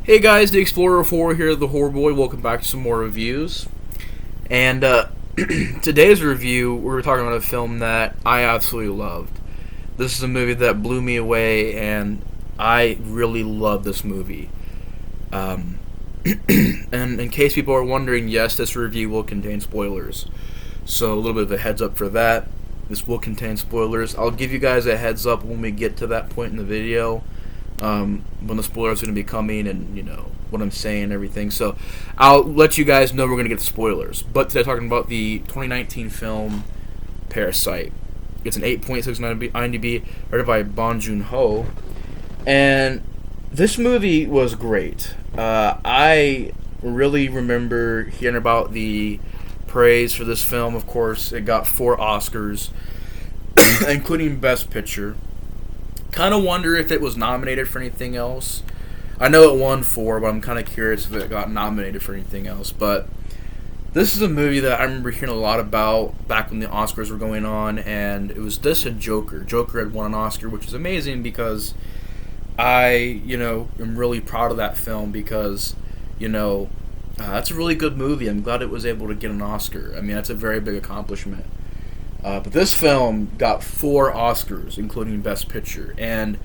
Hey guys, the Explorer 4 here, the Horror Boy. Welcome back to some more reviews. And today's review, we're talking about a film that I absolutely loved. This is a movie that blew me away, and I really love this movie. And in case people are wondering, yes, this review will contain spoilers. So a little bit of a heads up for that. This will contain spoilers. I'll give you guys a heads up when we get to that point in the video. When the spoilers are going to be coming and, what I'm saying and everything. So I'll let you guys know we're going to get the spoilers. But today talking about the 2019 film Parasite. It's an 8.6 on IMDb, rated by Bong Joon-ho. And this movie was great. I really remember hearing about the praise for this film. Of course, it got 4 Oscars, including Best Picture. Kind of wonder if it was nominated for anything else. I know it won 4, but I'm kind of curious if it got nominated for anything else. But this is a movie that I remember hearing a lot about back when the Oscars were going on, and it was this and Joker. Joker had won an Oscar, which is amazing because I, am really proud of that film because, that's a really good movie. I'm glad it was able to get an Oscar. I mean, that's a very big accomplishment. But this film got 4 Oscars, including Best Picture. And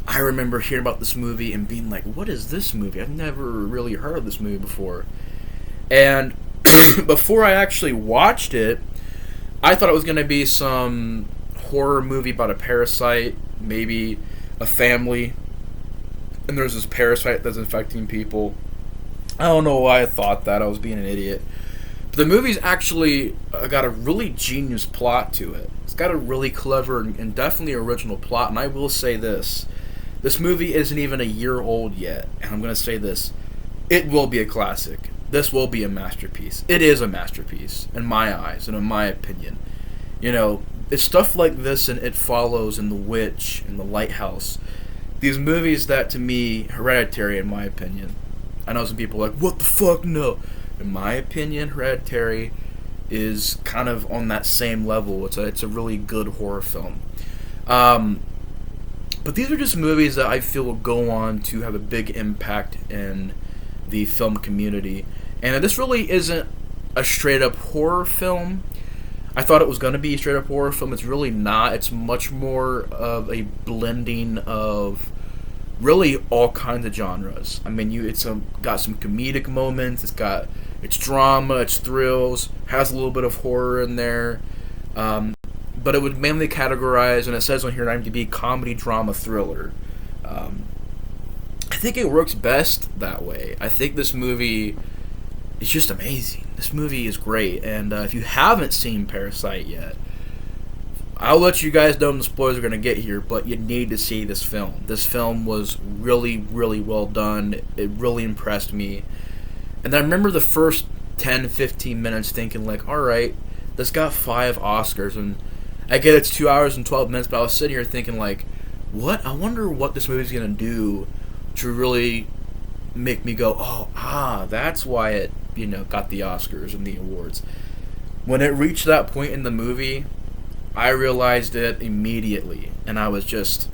I remember hearing about this movie and being like, what is this movie? I've never really heard of this movie before. And before I actually watched it, I thought it was going to be some horror movie about a parasite, maybe a family. And there's this parasite that's infecting people. I don't know why I thought that. I was being an idiot. The movie's actually got a really genius plot to it. It's got a really clever and definitely original plot, and I will say this. This movie isn't even a year old yet, and I'm going to say this. It will be a classic. This will be a masterpiece. It is a masterpiece, in my eyes and in my opinion. It's stuff like this and It Follows and The Witch and The Lighthouse. These movies that, to me, Hereditary, in my opinion. I know some people are like, what the fuck, no. In my opinion, Hereditary is kind of on that same level. It's a really good horror film. But these are just movies that I feel will go on to have a big impact in the film community. And this really isn't a straight-up horror film. I thought it was going to be a straight-up horror film. It's really not. It's much more of a blending of really all kinds of genres. I mean, it's got some comedic moments. It's drama, it's thrills, has a little bit of horror in there. But it would mainly categorize, and it says on here on IMDb, comedy, drama, thriller. I think it works best that way. I think this movie is just amazing. This movie is great, and if you haven't seen Parasite yet, I'll let you guys know when the spoilers are going to get here, but you need to see this film. This film was really, really well done. It really impressed me. And I remember the first 10, 15 minutes thinking, like, alright, this got 5 Oscars, and I get it's 2 hours and 12 minutes, but I was sitting here thinking, like, what? I wonder what this movie's going to do to really make me go, that's why it, got the Oscars and the awards. When it reached that point in the movie, I realized it immediately, and I was just,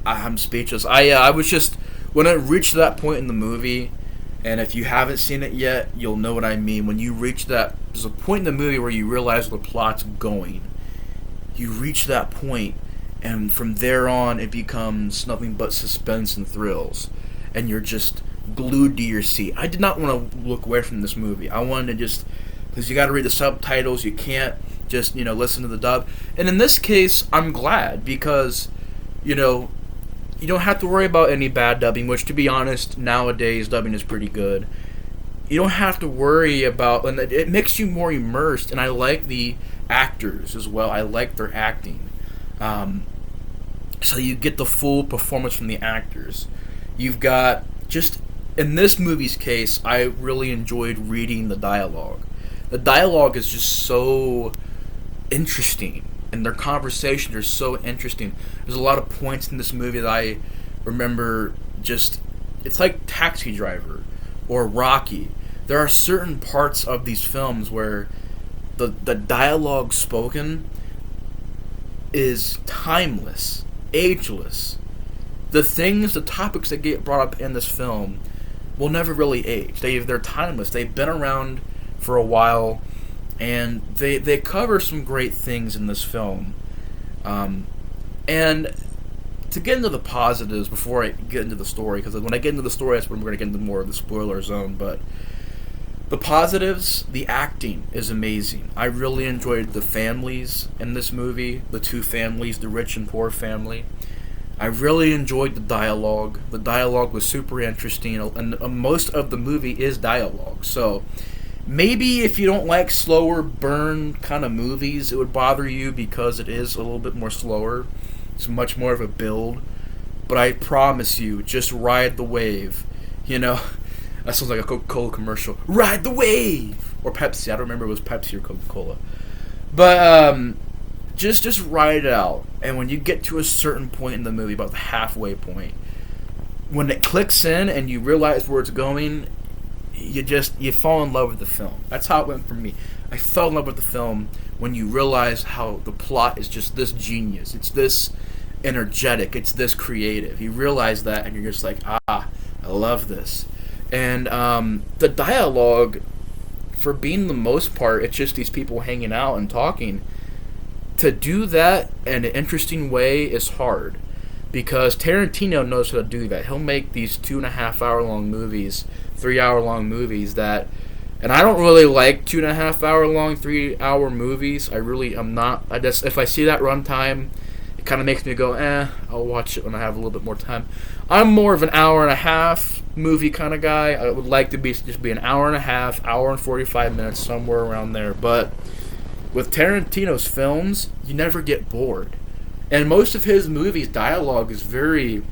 I'm speechless. I was just, when it reached that point in the movie, and if you haven't seen it yet, you'll know what I mean. When you reach there's a point in the movie where you realize where the plot's going. You reach that point, and from there on, it becomes nothing but suspense and thrills, and you're just glued to your seat. I did not want to look away from this movie. I wanted to just, because you got to read the subtitles, you can't just, listen to the dub. And in this case, I'm glad, because, you don't have to worry about any bad dubbing, which, to be honest, nowadays dubbing is pretty good. You don't have to worry about, and it makes you more immersed, and I like the actors as well. I like their acting. So you get the full performance from the actors. You've got, just in this movie's case, I really enjoyed reading the dialogue. The dialogue is just so interesting, and their conversations are so interesting. There's a lot of points in this movie that I remember it's like Taxi Driver or Rocky. There are certain parts of these films where the dialogue spoken is timeless. ageless. The topics that get brought up in this film will never really age. They're timeless. They've been around for a while, and they cover some great things in this film. And to get into the positives before I get into the story, because when I get into the story, that's when we're going to get into more of the spoiler zone. But the positives, the acting is amazing. I really enjoyed the families in this movie, the two families, the rich and poor family. I really enjoyed the dialogue. The dialogue was super interesting, and most of the movie is dialogue. So maybe if you don't like slower burn kind of movies, it would bother you because it is a little bit more slower. It's much more of a build. But I promise you, just ride the wave. You know, that sounds like a Coca-Cola commercial. Ride the wave! Or Pepsi. I don't remember if it was Pepsi or Coca-Cola. But, just ride it out. And when you get to a certain point in the movie, about the halfway point, when it clicks in and you realize where it's going, you fall in love with the film. That's how it went for me. I fell in love with the film when you realize how the plot is just this genius. It's this energetic. It's this creative. You realize that, and you're just like, I love this. And the dialogue, for being the most part, it's just these people hanging out and talking. To do that in an interesting way is hard, because Tarantino knows how to do that. He'll make these 2.5 hour long movies, 3 hour long movies that, and I don't really like 2.5 hour long, 3 hour movies. I'm not. If I see that runtime, it kind of makes me go, I'll watch it when I have a little bit more time. I'm more of an hour and a half movie kind of guy. I would like to just be an hour and a half, hour and 45 minutes, somewhere around there. But with Tarantino's films, you never get bored. And most of his movies' dialogue is very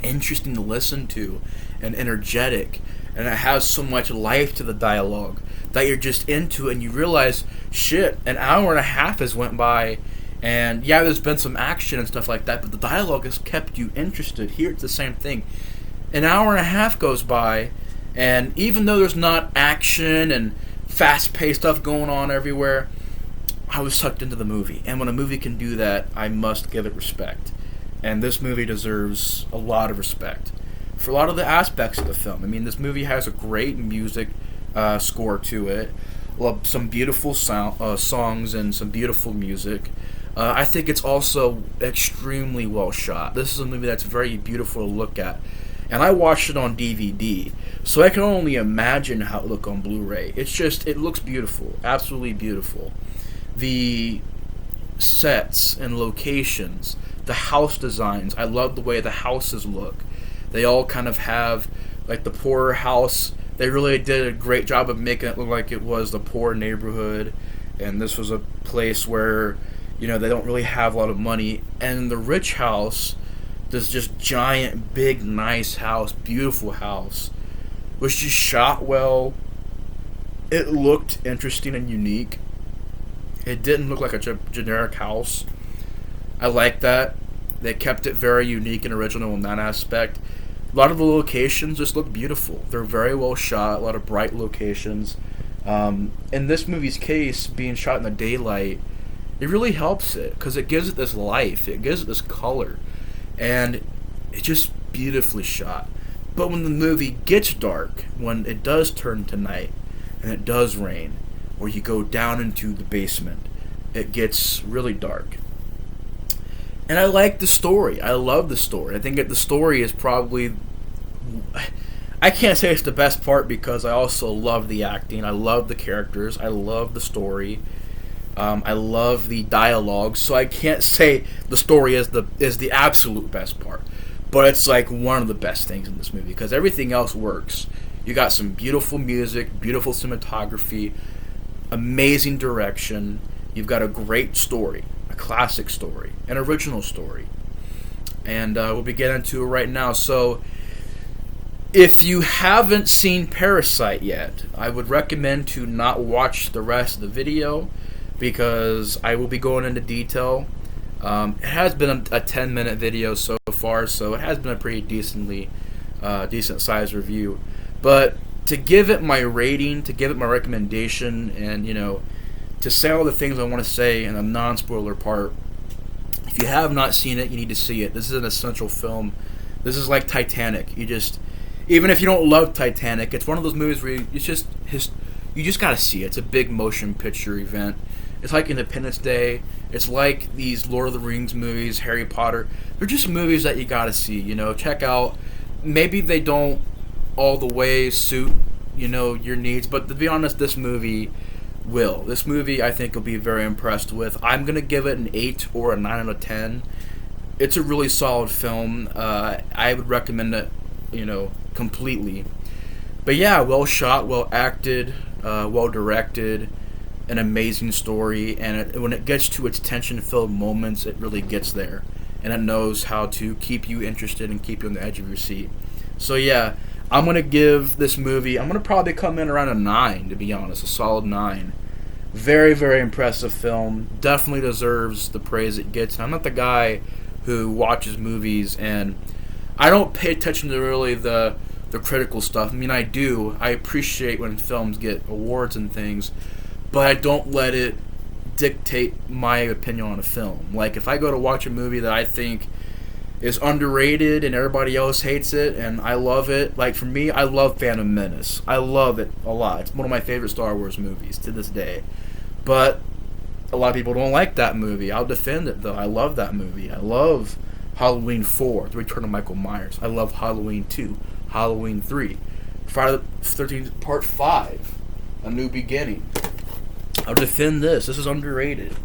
interesting to listen to and energetic. And it has so much life to the dialogue that you're just into it, and you realize, shit, an hour and a half has went by, and yeah, there's been some action and stuff like that, but the dialogue has kept you interested. Here it's the same thing. An hour and a half goes by, and even though there's not action and fast-paced stuff going on everywhere, I was sucked into the movie. And when a movie can do that, I must give it respect. And this movie deserves a lot of respect for a lot of the aspects of the film. I mean, this movie has a great music score to it, some beautiful songs and some beautiful music. I think it's also extremely well shot. This is a movie that's very beautiful to look at. And I watched it on DVD, so I can only imagine how it looked on Blu-ray. It looks beautiful, absolutely beautiful. The sets and locations, the house designs, I love the way the houses look. They all kind of have, like the poorer house, they really did a great job of making it look like it was the poor neighborhood, and this was a place where, they don't really have a lot of money. And the rich house, this just giant, big, nice house, beautiful house, was just shot well. It looked interesting and unique. It didn't look like a generic house. I like that. They kept it very unique and original in that aspect. A lot of the locations just look beautiful. They're very well shot, a lot of bright locations. In this movie's case, being shot in the daylight, it really helps it, because it gives it this life, it gives it this color, and it's just beautifully shot. But when the movie gets dark, when it does turn to night, and it does rain, or you go down into the basement, it gets really dark. And I like the story. I love the story. I think that the story is probably, I can't say it's the best part, because I also love the acting. I love the characters. I love the story. I love the dialogue. So I can't say the story is the absolute best part, but it's like one of the best things in this movie, because everything else works. You got some beautiful music, beautiful cinematography, amazing direction. You've got a great story, a classic story, an original story, and we'll be getting into it right now. So if you haven't seen Parasite yet, I would recommend to not watch the rest of the video, because I will be going into detail. It has been a 10-minute video so far, so it has been a pretty decent sized review. But to give it my rating, to give it my recommendation, and to say all the things I want to say in a non-spoiler part, If you have not seen it, you need to see it. This is an essential film. This is like Titanic. Even if you don't love Titanic, it's one of those movies where you just gotta see it. It's a big motion picture event. It's like Independence Day. It's like these Lord of the Rings movies, Harry Potter. They're just movies that you gotta see. Check out. Maybe they don't all the way suit your needs, but to be honest, this movie will. This movie, I think, you'll be very impressed with. I'm gonna give it an 8 or a 9 out of 10. It's a really solid film. I would recommend it, completely. But yeah, well shot, well acted, well directed, an amazing story, and when it gets to its tension-filled moments, it really gets there, and it knows how to keep you interested and keep you on the edge of your seat. So yeah, I'm going to give this movie, I'm going to probably come in around a 9, to be honest, a solid 9. Very, very impressive film. Definitely deserves the praise it gets. And I'm not the guy who watches movies, and I don't pay attention to really the critical stuff. I mean, I do. I appreciate when films get awards and things, but I don't let it dictate my opinion on a film. Like, if I go to watch a movie that I think is underrated and everybody else hates it and I love it, like for me, I love Phantom Menace. I love it a lot. It's one of my favorite Star Wars movies to this day. But a lot of people don't like that movie. I'll defend it, though. I love that movie. I love Halloween 4, The Return of Michael Myers. I love Halloween 2, Halloween 3, Friday the 13th Part 5, A New Beginning. I'll defend this. This is underrated.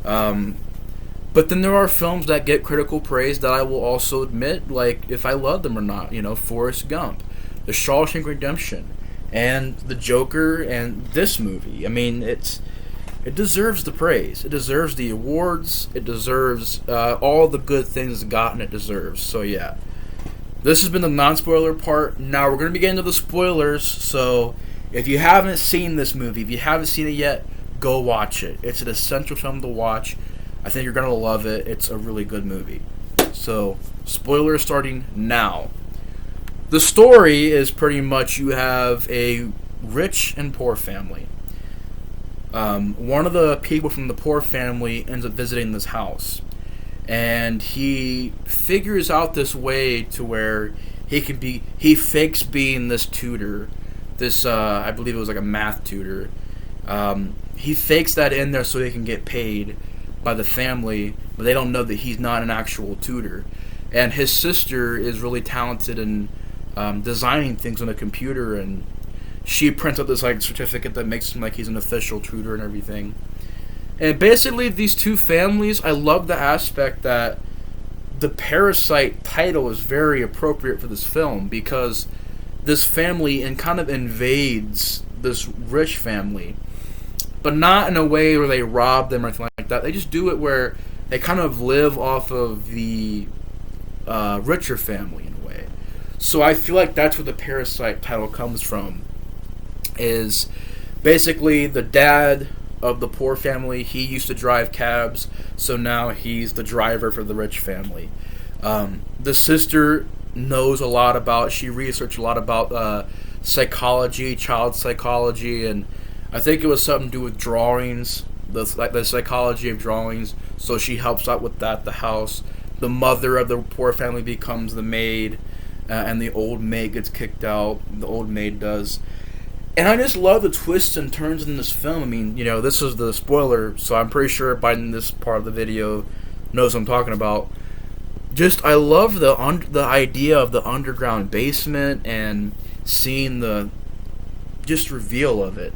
But then there are films that get critical praise that I will also admit, like, if I love them or not. Forrest Gump, The Shawshank Redemption, and The Joker, and this movie. I mean, it deserves the praise. It deserves the awards. It deserves all the good things it's gotten. It deserves. So yeah, this has been the non-spoiler part. Now we're going to be getting to the spoilers. So if you haven't seen this movie, if you haven't seen it yet, go watch it. It's an essential film to watch. I think you're going to love it. It's a really good movie. So spoilers starting now. The story is pretty much you have a rich and poor family. One of the people from the poor family ends up visiting this house, and he figures out this way to where he fakes being this tutor, this I believe it was like a math tutor. He fakes that in there so he can get paid by the family, but they don't know that he's not an actual tutor. And his sister is really talented in designing things on a computer, and she prints out this certificate that makes him like he's an official tutor and everything. And basically, these two families, I love the aspect that the Parasite title is very appropriate for this film, because this family kind of invades this rich family, but not in a way where they rob them or anything like that. They just do it where they kind of live off of the richer family in a way. So I feel like that's where the Parasite title comes from. Is basically the dad of the poor family, he used to drive cabs, so now he's the driver for the rich family. The sister knows a lot about, she researched a lot about psychology, child psychology, and I think it was something to do with drawings, the psychology of drawings, so she helps out with that, the house. The mother of the poor family becomes the maid, and the old maid gets kicked out, the old maid does. And I just love the twists and turns in this film. I mean, this is the spoiler, so I'm pretty sure everybody in this part of the video knows what I'm talking about. Just, I love the idea of the underground basement and seeing the just reveal of it.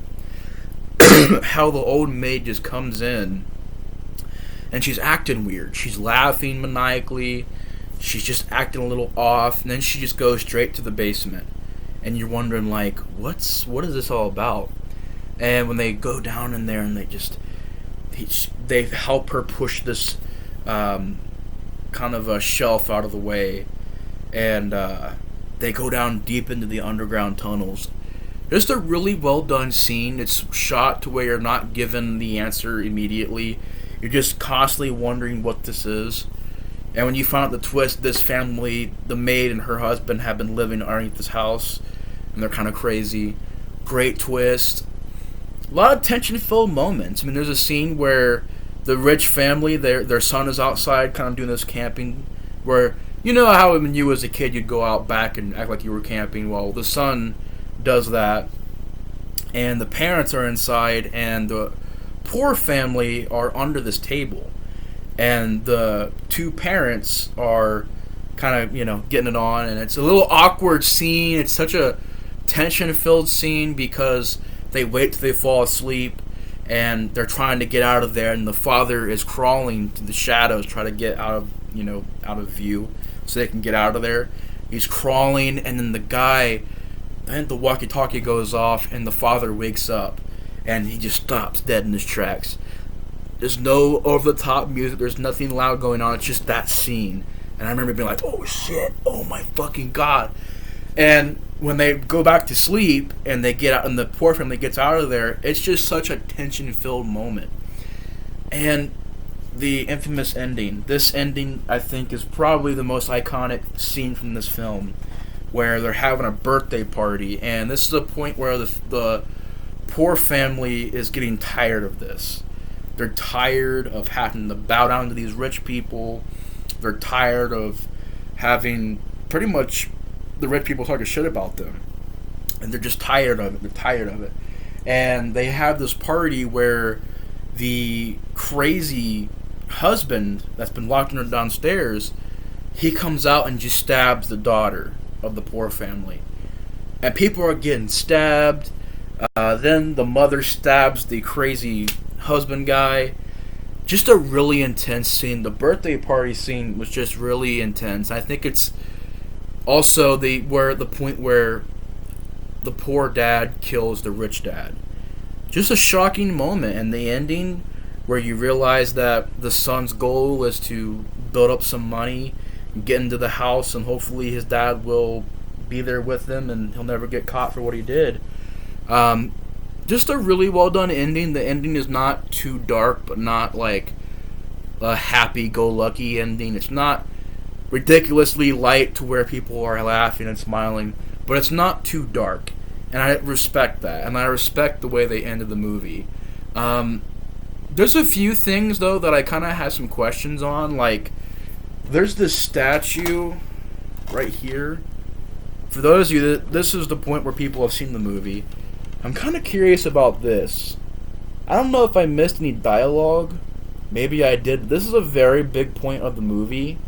How the old maid just comes in and she's acting weird. She's laughing maniacally. She's just acting a little off, and then she just goes straight to the basement. And you're wondering, like, what is this all about? And when they go down in there and they help her push this kind of a shelf out of the way, and they go down deep into the underground tunnels. Just a really well done scene. It's shot to where you're not given the answer immediately. You're just constantly wondering what this is. And when you find out the twist, this family, the maid and her husband, have been living underneath this house, and they're kind of crazy. Great twist. A lot of tension-filled moments. I mean, there's a scene where the rich family, their son is outside, kind of doing this camping, where you know how when you was a kid you'd go out back and act like you were camping. Well, the son does that, and the parents are inside, and the poor family are under this table, and the two parents are kind of getting it on, and it's a little awkward scene. It's such a tension-filled scene because they wait till they fall asleep, and they're trying to get out of there, and the father is crawling to the shadows, trying to get out of view, so they can get out of there. He's crawling, and then the walkie-talkie goes off, and the father wakes up, and he just stops dead in his tracks. There's no over-the-top music. There's nothing loud going on. It's just that scene. And I remember being like, oh shit, oh my fucking god. And when they go back to sleep and they get out, and the poor family gets out of there, it's just such a tension-filled moment. And the infamous ending. This ending, I think, is probably the most iconic scene from this film, where they're having a birthday party, and this is a point where the poor family is getting tired of this. They're tired of having to bow down to these rich people. They're tired of having pretty much the rich people talking shit about them. And they're just tired of it. They're tired of it. And they have this party where the crazy husband that's been locking her downstairs, he comes out and just stabs the daughter of the poor family. And people are getting stabbed. Then the mother stabs the crazy husband guy. Just a really intense scene. The birthday party scene was just really intense. I think it's also the point where the poor dad kills the rich dad. Just a shocking moment, and the ending where you realize that the son's goal is to build up some money, get into the house, and hopefully his dad will be there with him and he'll never get caught for what he did. Just a really well done ending. The ending is not too dark, but not like a happy-go-lucky ending. It's not ridiculously light to where people are laughing and smiling, but it's not too dark. And I respect that, and I respect the way they ended the movie. There's a few things, though, that I kind of had some questions on. Like, there's this statue right here. For those of you, this is the point where people have seen the movie. I'm kind of curious about this. I don't know if I missed any dialogue. Maybe I did. This is a very big point of the movie,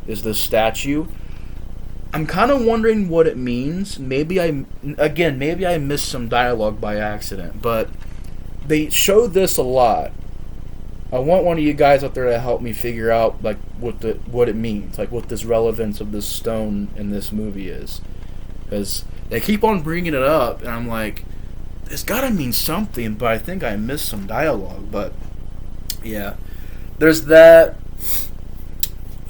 is this statue. I'm kind of wondering what it means. Maybe I missed some dialogue by accident, but they showed this a lot. I want one of you guys out there to help me figure out like what it means, like what this relevance of this stone in this movie is, because they keep on bringing it up, and I'm like, it's gotta mean something, but I think I missed some dialogue. But yeah, there's that.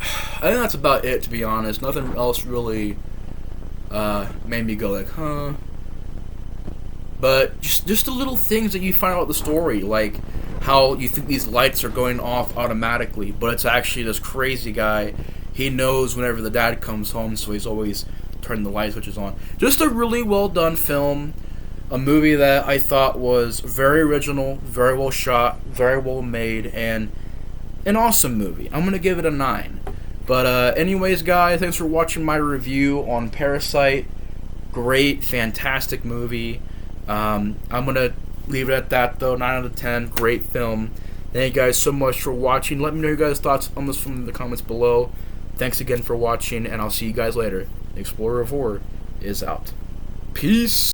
I think that's about it, to be honest. Nothing else really made me go like, huh. But just the little things that you find out the story, like how you think these lights are going off automatically, but it's actually this crazy guy. He knows whenever the dad comes home, so he's always turning the light switches on. Just a really well done film. A movie that I thought was very original, very well shot, very well made, and an awesome movie. I'm going to give it a 9. But anyways, guys, thanks for watching my review on Parasite. Great, fantastic movie. I'm going to leave it at that, though. 9 out of 10. Great film. Thank you guys so much for watching. Let me know your guys' thoughts on this film in the comments below. Thanks again for watching, and I'll see you guys later. The Explorer of Horror is out. Peace.